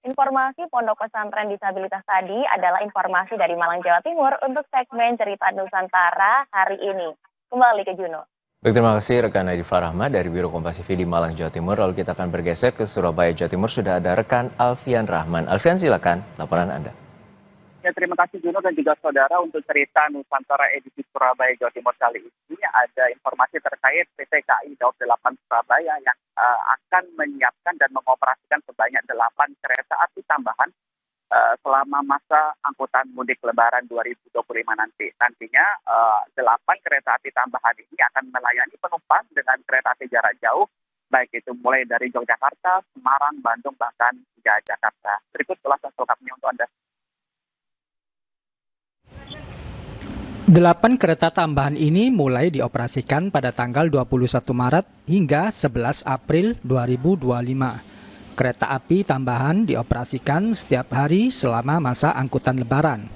Informasi Pondok Pesantren Disabilitas tadi adalah informasi dari Malang, Jawa Timur untuk segmen Cerita Nusantara hari ini. Kembali ke Juno. Baik, terima kasih rekan Nadifa Rahma dari Biro Kompas TV di Malang, Jawa Timur. Lalu kita akan bergeser ke Surabaya, Jawa Timur. Sudah ada rekan Alfian Rahman. Alfian, silakan laporan Anda. Ya, terima kasih Juno dan juga saudara. Untuk Cerita Nusantara edisi Surabaya, Jawa Timur kali ini ada informasi terkait PT KAI Daob 8 Surabaya yang akan menyiapkan dan mengoperasikan sebanyak 8 kereta api tambahan selama masa angkutan mudik Lebaran 2025 nanti. Nantinya 8 kereta api tambahan ini akan melayani penumpang dengan kereta api jarak jauh, baik itu mulai dari Yogyakarta, Semarang, Bandung, bahkan hingga Jakarta. Berikut ulasan selengkapnya untuk Anda. 8 kereta tambahan ini mulai dioperasikan pada tanggal 21 Maret hingga 11 April 2025. Kereta api tambahan dioperasikan setiap hari selama masa angkutan Lebaran.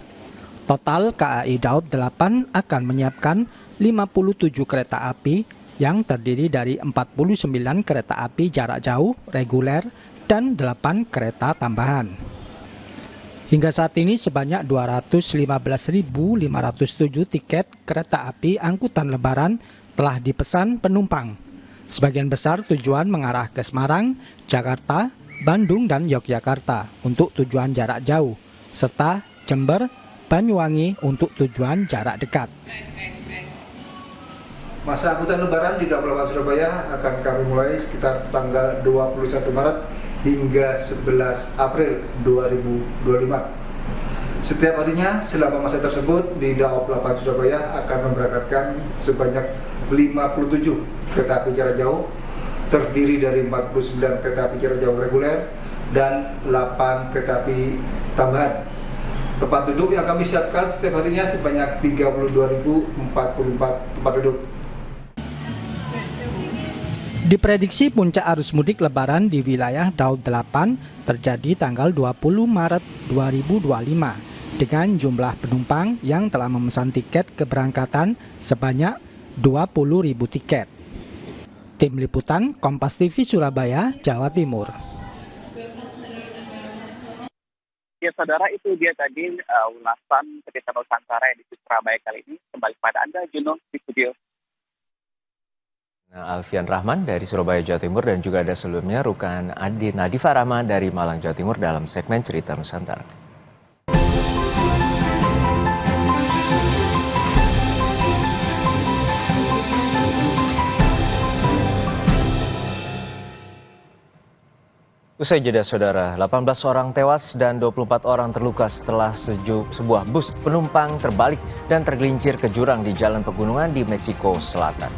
Total KAI Daob 8 akan menyiapkan 57 kereta api yang terdiri dari 49 kereta api jarak jauh reguler dan 8 kereta tambahan. Hingga saat ini sebanyak 215.507 tiket kereta api angkutan Lebaran telah dipesan penumpang. Sebagian besar tujuan mengarah ke Semarang, Jakarta, Bandung, dan Yogyakarta untuk tujuan jarak jauh, serta Jember, Banyuwangi untuk tujuan jarak dekat. Masa angkutan Lebaran di Daob 8 Surabaya akan kami mulai sekitar tanggal 21 Maret hingga 11 April 2025. Setiap harinya selama masa tersebut di Daob 8 Surabaya akan memberangkatkan sebanyak 57 kereta api jarak jauh, terdiri dari 49 kereta api jarak jauh reguler dan 8 kereta api tambahan. Tempat duduk yang kami siapkan setiap harinya sebanyak 32.044 tempat duduk. Diprediksi puncak arus mudik Lebaran di wilayah Daob 8 terjadi tanggal 20 Maret 2025 dengan jumlah penumpang yang telah memesan tiket keberangkatan sebanyak 20.000 tiket. Tim Liputan Kompas TV Surabaya, Jawa Timur. Ya saudara, itu dia tadi ulasan Cerita Nusantara di Surabaya kali ini. Kembali pada Anda, Juno, di studio. Alfian Rahman dari Surabaya, Jawa Timur, dan juga ada sebelumnya rekan Nadifa Rahma dari Malang, Jawa Timur dalam segmen Cerita Nusantara. Usai jeda saudara, 18 orang tewas dan 24 orang terluka setelah sebuah bus penumpang terbalik dan tergelincir ke jurang di Jalan Pegunungan di Meksiko Selatan.